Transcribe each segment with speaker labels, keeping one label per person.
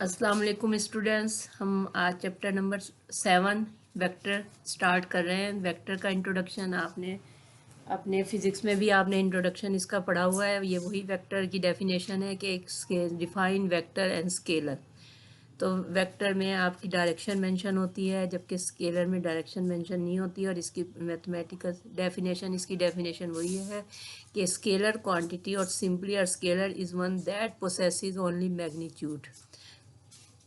Speaker 1: अस्सलाम वालेकुम स्टूडेंट्स। हम आज चैप्टर नंबर 7 वेक्टर स्टार्ट कर रहे हैं। वेक्टर का इंट्रोडक्शन आपने अपने फिज़िक्स में भी आपने इंट्रोडक्शन इसका पढ़ा हुआ है। ये वही वेक्टर की डेफिनेशन है कि एक डिफाइन वेक्टर एंड स्केलर। तो वेक्टर में आपकी डायरेक्शन मेंशन होती है, जबकि स्केलर में डायरेक्शन मेंशन नहीं होती। और इसकी मैथमेटिकल डेफिनेशन, इसकी डेफिनेशन वही है कि स्केलर क्वांटिटी और सिंपली और scalar is one that possesses only magnitude.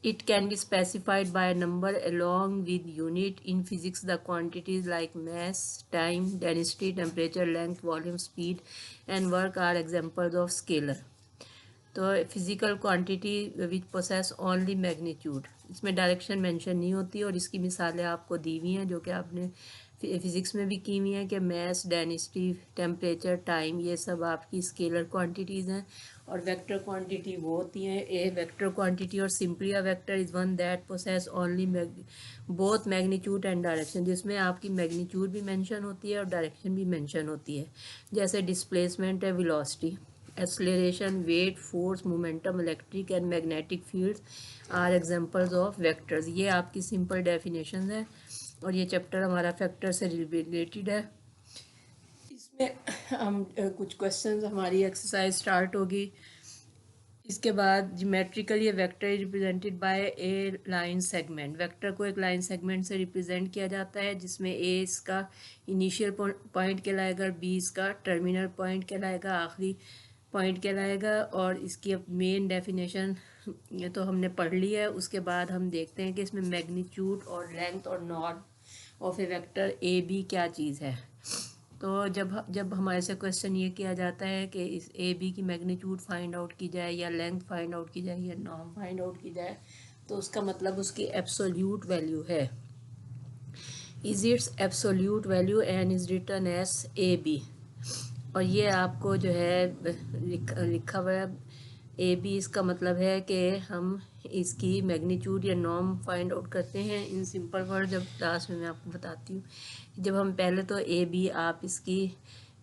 Speaker 1: It can be specified by a number along with unit. In physics, the quantities like mass, time, density, temperature, length, volume, speed, and work are examples of scalar. तो physical quantity which possess only magnitude, इसमें direction mention नहीं होती। और इसकी मिसालें आपको दी हुई हैं जो कि आपने फिज़िक्स में भी की हुई हैं कि मैस, डेंसिटी, टेम्परेचर, टाइम, ये सब आपकी स्केलर क्वांटिटीज़ हैं। और वेक्टर क्वांटिटी वो होती हैं ए वेक्टर क्वांटिटी और simply a vector is one that possess only both magnitude and direction, जिसमें आपकी मैग्नीट्यूड भी मेंशन होती है और डायरेक्शन भी मेंशन होती है। जैसे डिस्प्लेसमेंट है, velocity, acceleration, weight, force, momentum, electric and magnetic fields are examples of vectors. ये आपकी सिंपल डेफिनेशन है और ये चैप्टर हमारा फैक्टर से रिलेटेड है। इसमें हम कुछ क्वेश्चंस, हमारी एक्सरसाइज स्टार्ट होगी। इसके बाद geometrically vector is represented by A line segment. Vector को एक लाइन सेगमेंट से रिप्रेजेंट किया जाता है, जिसमें ए इसका इनिशियल पॉइंट कहलाएगा, बी इसका टर्मिनल पॉइंट कहलाएगा, आखिरी पॉइंट कहलाएगा। और इसकी मेन डेफिनेशन ये तो हमने पढ़ ली है। उसके बाद हम देखते हैं कि इसमें मैग्नीट्यूड और लेंथ और norm of a vector A B क्या चीज़ है। तो जब हमारे से क्वेश्चन ये किया जाता है कि इस ए बी की मैग्नीट्यूड फाइंड आउट की जाए या लेंथ फाइंड आउट की जाए या नॉर्म फाइंड आउट की जाए, तो उसका मतलब उसकी एब्सोल्यूट वैल्यू है। Is its absolute value and is written as A B. और ये आपको जो है लिखा हुआ है ए बी। इसका मतलब है कि हम इसकी मैग्नीट्यूड या नॉर्म फाइंड आउट करते हैं इन सिंपल वर्ड। जब क्लास में मैं आपको बताती हूँ, जब हम पहले तो ए बी, आप इसकी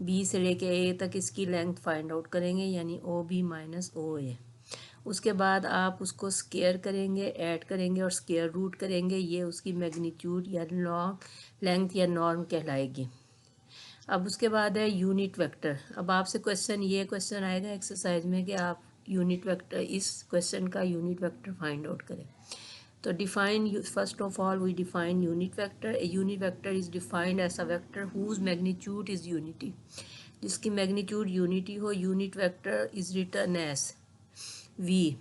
Speaker 1: बी से लेके ए तक इसकी लेंथ फाइंड आउट करेंगे, यानी ओ बी माइनस ओ ए। उसके बाद आप उसको स्केयर करेंगे, ऐड करेंगे और स्केयर रूट करेंगे। ये उसकी मैग्नीट्यूड या लेंथ या नॉर्म कहलाएगी। अब उसके बाद है यूनिट वेक्टर। अब आपसे क्वेश्चन आएगा एक्सरसाइज में कि आप यूनिट वेक्टर, इस क्वेश्चन का यूनिट वेक्टर फाइंड आउट करें। तो define, first of all we define unit vector. A unit vector is defined as a vector whose magnitude is unity, जिसकी मैग्नीट्यूड यूनिटी हो। Unit vector is written as V,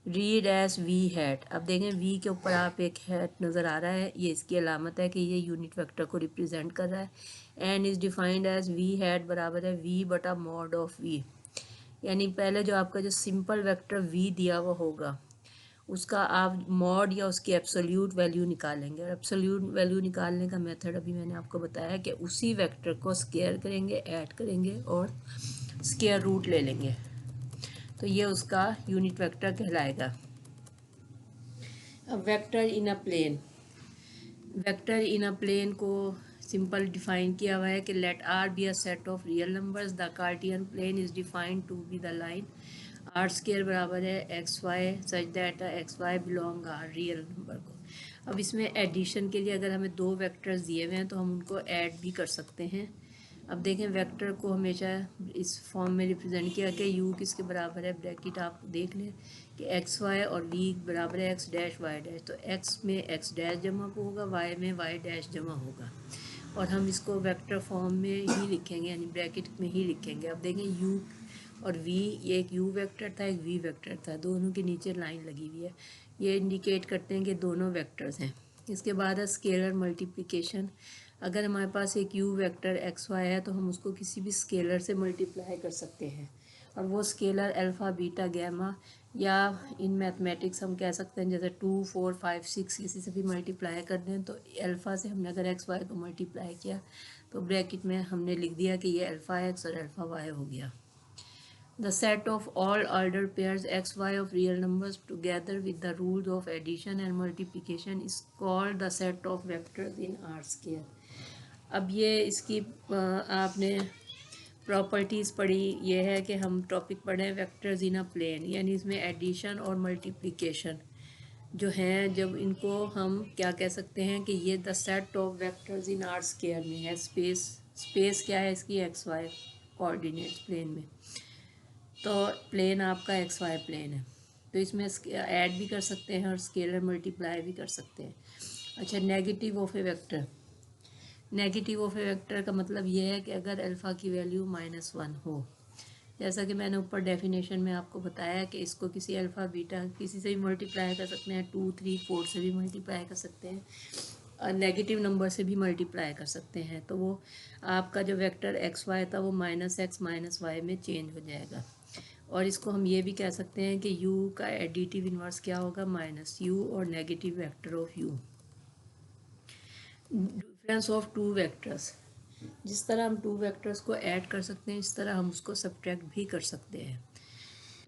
Speaker 1: read as V hat. अब देखें we के ऊपर आप एक hat नज़र आ रहा है, ये इसकी अलामत है कि ये यूनिट वेक्टर को रिप्रेजेंट कर रहा है। And is defined as V hat बराबर है वी बटा मॉड ऑफ वी, यानी पहले जो आपका जो सिंपल वेक्टर वी दिया हुआ होगा उसका आप मॉड या उसकी एब्सोल्यूट वैल्यू निकालेंगे। और एब्सोल्यूट वैल्यू निकालने का मेथड अभी मैंने आपको बताया कि उसी वेक्टर को स्केयर करेंगे, ऐड करेंगे और स्केयर रूट ले लेंगे, तो ये उसका यूनिट वेक्टर कहलाएगा। अब vector in a plane, vector in a plane को सिंपल डिफाइन किया हुआ है कि let R be a set of real numbers, the Cartesian plane is defined to be the line R square बराबर है x y such that x y belong R real number को। अब इसमें addition के लिए अगर हमें दो वेक्टर्स दिए हुए हैं तो हम उनको ऐड भी कर सकते हैं। अब देखें वेक्टर को हमेशा इस फॉर्म में रिप्रेजेंट किया कि यू किसके बराबर है, ब्रैकेट आप देख लें कि एक्स वाई और वी बराबर है एक्स डैश वाई डैश। तो एक्स में एक्स डैश जमा होगा, वाई में वाई डैश जमा होगा। और हम इसको वेक्टर फॉर्म में ही लिखेंगे, यानी ब्रैकेट में ही लिखेंगे। अब देखें यू और वी, ये एक यू वेक्टर था, एक वी वेक्टर था, दोनों के नीचे लाइन लगी हुई है, ये इंडिकेट करते हैं कि दोनों वेक्टर्स हैं। इसके बाद है स्केलर मल्टीप्लिकेशन। अगर हमारे पास एक यू वेक्टर एक्स वाई है तो हम उसको किसी भी स्केलर से मल्टीप्लाई कर सकते हैं, और वो स्केलर अल्फ़ा बीटा गैमा, या इन मैथमेटिक्स हम कह सकते हैं जैसे 2 4 5 6 किसी से भी मल्टीप्लाई कर दें। तो अल्फ़ा से हमने अगर एक्स वाई को मल्टीप्लाई किया तो ब्रैकेट में हमने लिख दिया कि ये अल्फ़ा एक्स और अल्फ़ा वाई हो गया। The set of all ordered pairs x y of real numbers together with the rules of addition and multiplication is called the set of vectors in R square. अब ये इसकी आपने properties पढ़ी, ये है कि हम टॉपिक पढ़े वेक्टर्स इन अ प्लेन, यानी इसमें एडिशन और मल्टीप्लिकेशन जो हैं, जब इनको हम क्या कह सकते हैं कि ये the set of vectors in are square में है। स्पेस क्या है इसकी, एक्स वाई कोऑर्डिनेट प्लेन में, तो प्लेन आपका एक्स वाई प्लेन है, तो इसमें ऐड भी कर सकते हैं और स्केलर मल्टीप्लाई भी कर सकते हैं। अच्छा, negative of a vector, negative of a vector का मतलब ये है कि अगर अल्फ़ा की वैल्यू -1 हो, जैसा कि मैंने ऊपर डेफिनेशन में आपको बताया कि इसको किसी अल्फ़ा बीटा किसी से भी मल्टीप्लाई कर सकते हैं, 2 3 4 से भी मल्टीप्लाई कर सकते हैं, और नेगेटिव नंबर से भी मल्टीप्लाई कर सकते हैं, तो वो आपका जो वेक्टर एक्स वाई था वो -x -y में चेंज हो जाएगा। और इसको हम ये भी कह सकते हैं कि u का एडिटिव इन्वर्स क्या होगा, -u और negative vector of u। Difference of two vectors, जिस तरह हम टू वेक्टर्स को ऐड कर सकते हैं इस तरह हम उसको सब्ट्रैक्ट भी कर सकते हैं।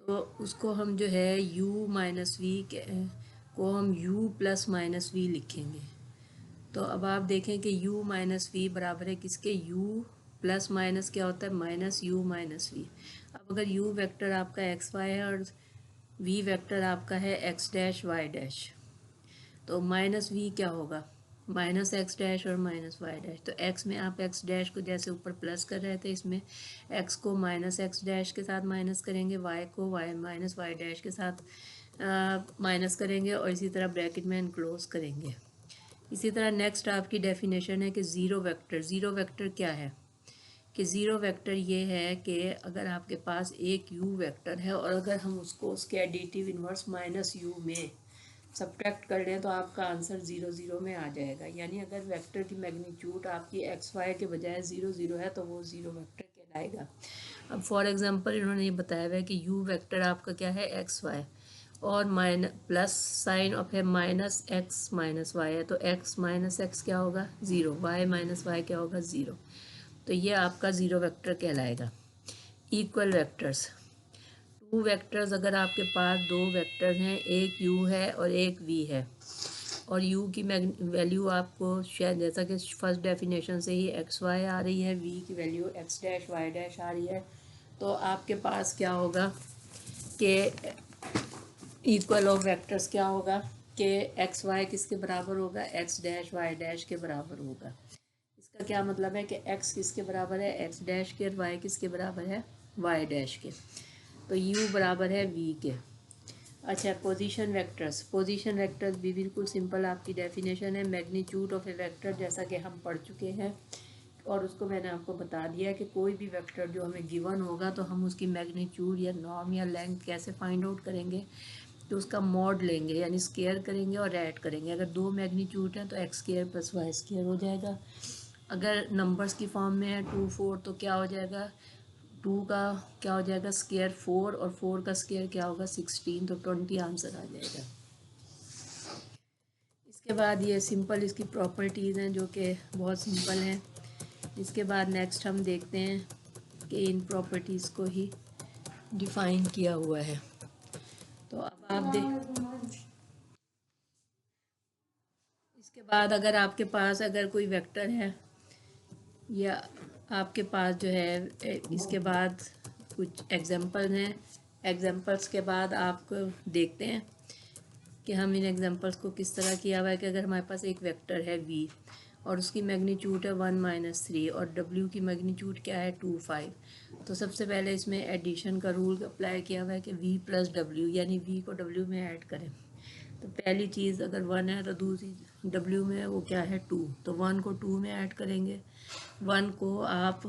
Speaker 1: तो उसको हम जो है u माइनस वी को हम u प्लस माइनस वी लिखेंगे। तो अब आप देखें कि u माइनस वी बराबर है किसके, u प्लस माइनस क्या होता है, माइनस u माइनस वी। अब अगर u वेक्टर आपका एक्स वाई है और v वेक्टर आपका है एक्स डैश वाई डैश, तो माइनस वी क्या होगा, माइनस एक्स डैश और माइनस वाई डैश। तो x में आप x डैश को जैसे ऊपर प्लस कर रहे थे, इसमें x को माइनस एक्स डैश के साथ माइनस करेंगे, y को y माइनस वाई डैश के साथ माइनस करेंगे, और इसी तरह ब्रैकेट में एनक्लोज करेंगे। इसी तरह नेक्स्ट आपकी डेफिनेशन है कि ज़ीरो वेक्टर, ज़ीरो वेक्टर क्या है कि ज़ीरो वेक्टर ये है कि अगर आपके पास एक u वेक्टर है और अगर हम उसको उसके एडिटिव इन्वर्स -u में सब्ट्रैक्ट कर लें तो आपका आंसर 0 0 में आ जाएगा। यानी अगर वेक्टर की मैग्नीट्यूड आपकी एक्स वाई के बजाय 0 0 है तो वो ज़ीरो वेक्टर कहलाएगा। अब फॉर एग्जांपल इन्होंने ये बताया हुआ है कि u वेक्टर आपका क्या है, एक्स वाई, और प्लस साइन ऑफ है -x -y है, तो x -x क्या होगा, 0, y -y क्या होगा, 0। तो ये आपका ज़ीरो वेक्टर कहलाएगा। इक्वल वेक्टर्स, टू वेक्टर्स, अगर आपके पास दो वेक्टर्स हैं, एक u है और एक v है, और u की वैल्यू आपको शायद जैसा कि फर्स्ट डेफिनेशन से ही एक्स वाई आ रही है, v की value x dash y dash आ रही है, तो आपके पास क्या होगा कि इक्वल ऑफ वेक्टर्स क्या होगा कि एक्स वाई किसके बराबर होगा, एक्स डैश वाई डैश के बराबर होगा। इसका क्या मतलब है कि x किसके बराबर है, x डैश के, और y किसके बराबर है, y डैश के। तो u बराबर है v के। अच्छा, पोजीशन वेक्टर्स, पोजीशन वेक्टर्स भी बिल्कुल सिंपल आपकी डेफिनेशन है, मैग्नीट्यूड ऑफ ए वेक्टर, जैसा कि हम पढ़ चुके हैं और उसको मैंने आपको बता दिया कि कोई भी वेक्टर जो हमें गिवन होगा तो हम उसकी मैग्नीट्यूड या नॉर्म या लेंथ कैसे फाइंड आउट करेंगे, तो उसका मॉड लेंगे, यानी स्केयर करेंगे और ऐड करेंगे। अगर दो मैग्नीट्यूड हैं तो X square plus Y square हो जाएगा। अगर नंबर्स की फॉर्म में है 2 4 तो क्या हो जाएगा, 2 का क्या हो जाएगा स्केयर 4, और 4 का स्केयर क्या होगा 16, तो 20 आंसर आ जाएगा। इसके बाद ये सिंपल इसकी प्रॉपर्टीज़ हैं जो कि बहुत सिंपल हैं। इसके बाद नेक्स्ट हम देखते हैं कि इन प्रॉपर्टीज़ को ही डिफ़ाइन किया हुआ है। तो अब आप इसके बाद अगर आपके पास अगर कोई वेक्टर है या आपके पास जो है, इसके बाद कुछ एग्जांपल हैं, एग्जांपल्स के बाद आपको देखते हैं कि हम इन एग्जांपल्स को किस तरह किया हुआ है कि अगर हमारे पास एक वेक्टर है v और उसकी मैग्नीट्यूड है 1 - 3 और w की मैग्नीट्यूड क्या है 2 5, तो सबसे पहले इसमें एडिशन का रूल अप्लाई किया हुआ है कि v प्लस w, यानी v को w में ऐड करें। तो पहली चीज़ अगर 1 है तो दूसरी w में वो क्या है 2, तो 1 को 2 में ऐड करेंगे, 1 को आप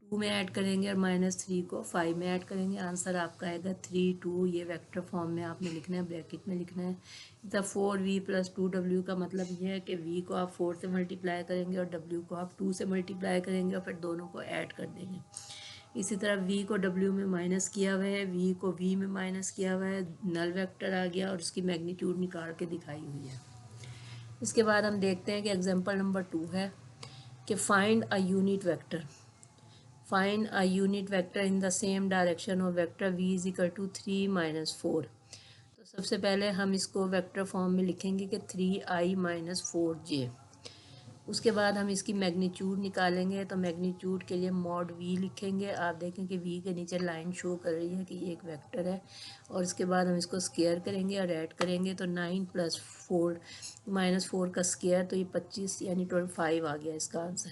Speaker 1: 2 में ऐड करेंगे और -3 को 5 में ऐड करेंगे, आंसर आपका आएगा 3 2। ये वेक्टर फॉर्म में आपने लिखना है, ब्रैकेट में लिखना है। इधर 4v + 2w का मतलब ये है कि v को आप 4 से मल्टीप्लाई करेंगे और w को आप 2 से मल्टीप्लाई करेंगे और फिर दोनों को ऐड कर देंगे। इसी तरह v को w में माइनस किया हुआ है, v को v में माइनस किया हुआ है, नल वेक्टर आ गया और उसकी मैग्नीट्यूड निकाल के दिखाई हुई है। इसके बाद हम देखते हैं कि एग्जाम्पल नंबर 2 है कि find a unit vector, find a unit vector in the same direction of vector v is equal to 3 - 4। तो सबसे पहले हम इसको वेक्टर फॉर्म में लिखेंगे कि 3i - 4j। उसके बाद हम इसकी मैग्नीट्यूड निकालेंगे। तो मैग्नीट्यूड के लिए मॉड वी लिखेंगे। आप देखें कि वी के नीचे लाइन शो कर रही है कि ये एक वेक्टर है। और इसके बाद हम इसको स्क्वायर करेंगे और ऐड करेंगे तो 9 + 4 -4 का स्क्वायर, तो ये 25 यानी 25 आ गया इसका आंसर।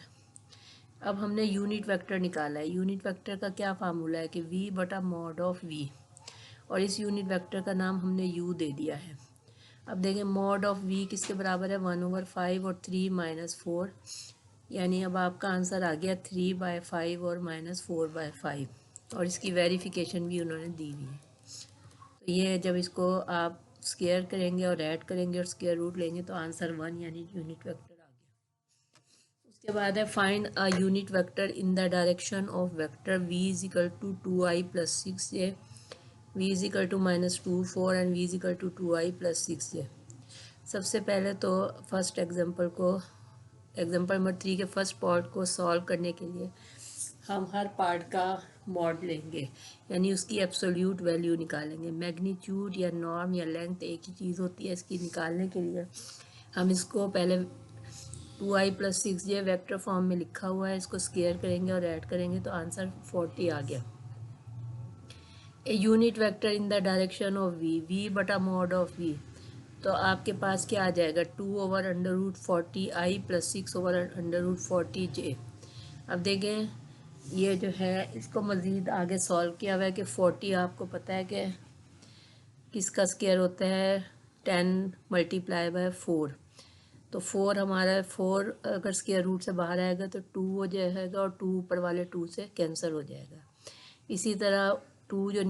Speaker 1: अब हमने यूनिट वेक्टर निकाला है। यूनिट वेक्टर का क्या फार्मूला है कि v बटा मॉड ऑफ v, और इस यूनिट वेक्टर का नाम हमने u दे दिया है। अब देखें मॉड ऑफ v किसके बराबर है 1/5 और 3 - 4, यानी अब आपका आंसर आ गया 3/5 और -4/5, और इसकी वेरिफिकेशन भी उन्होंने दी हुई है। तो ये जब इसको आप स्क्वायर करेंगे और ऐड करेंगे और स्क्वायर रूट लेंगे तो आंसर 1 यानी यूनिट वेक्टर आ गया। उसके बाद है find a unit vector in the direction of vector v = 2i + 6j, v = -2 4 and v = 2i + 6j। सबसे पहले तो फर्स्ट एग्जांपल नंबर 3 के फर्स्ट पार्ट को सॉल्व करने के लिए हम हर पार्ट का मॉड लेंगे, यानी उसकी एब्सोल्यूट वैल्यू निकालेंगे। मैग्नीट्यूड या नॉर्म या लेंथ एक ही चीज़ होती है। इसकी निकालने के लिए हम इसको पहले 2i + 6j वेक्टर फॉर्म में लिखा हुआ है, इसको स्क्वायर करेंगे और ऐड करेंगे तो आंसर 40 आ गया। A unit vector in the direction of v बटा मॉड ऑफ v, तो आपके पास क्या आ जाएगा 2/√40i + 6/√40j। अब देखें ये जो है इसको मज़ीद आगे सॉल्व किया हुआ है कि 40 आपको पता है कि किसका स्क्वायर होता है 10 × 4, तो 4 हमारा 4 अगर स्क्वायर रूट से बाहर आएगा तो 2 हो जाएगा और 2 ऊपर वाले 2 से कैंसिल हो जाएगा। इसी तरह 2 जो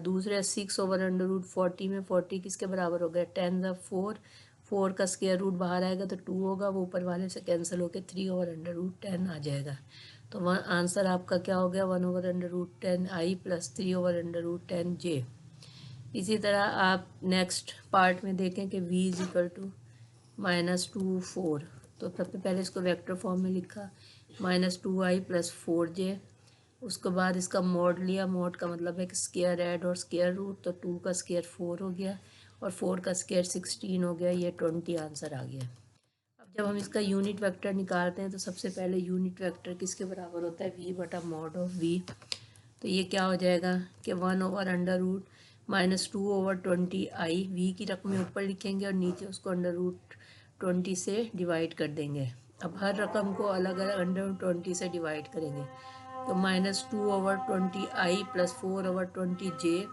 Speaker 1: दूसरे 6/√40 में 40 किसके बराबर हो गया 10 × 4, 4 का स्क्वायर रूट बाहर आएगा तो 2 होगा, वो ऊपर वाले से कैंसिल होकर 3/√10 आ जाएगा। तो वहाँ आंसर आपका क्या हो गया 1/√10i + 3/√10j। इसी तरह आप नेक्स्ट पार्ट में देखें कि v = -2 4, तो सबसे पहले इसको वेक्टर फॉर्म में लिखा -2i + 4j। उसके बाद इसका मॉड लिया। मॉड का मतलब है कि स्क्वायर ऐड और स्क्वायर रूट, तो 2 का स्क्वायर 4 हो गया और 4 का स्क्वायर 16 हो गया, ये 20 आंसर आ गया। अब जब हम इसका यूनिट वेक्टर निकालते हैं तो सबसे पहले यूनिट वेक्टर किसके बराबर होता है v बटा मॉड ऑफ v, तो ये क्या हो जाएगा कि 1/√-2/20i, v की रकमें ऊपर लिखेंगे और नीचे उसको √20 से डिवाइड कर देंगे। अब हर रकम को अलग अलग √20 से डिवाइड करेंगे, तो -2/20i + 4/20j,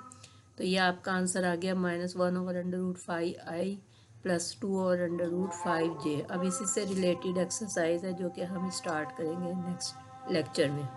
Speaker 1: तो ये आपका आंसर आ गया -1/√5i + 2/√5j। अब इसी से रिलेटेड एक्सरसाइज है जो कि हम स्टार्ट करेंगे नेक्स्ट लेक्चर में।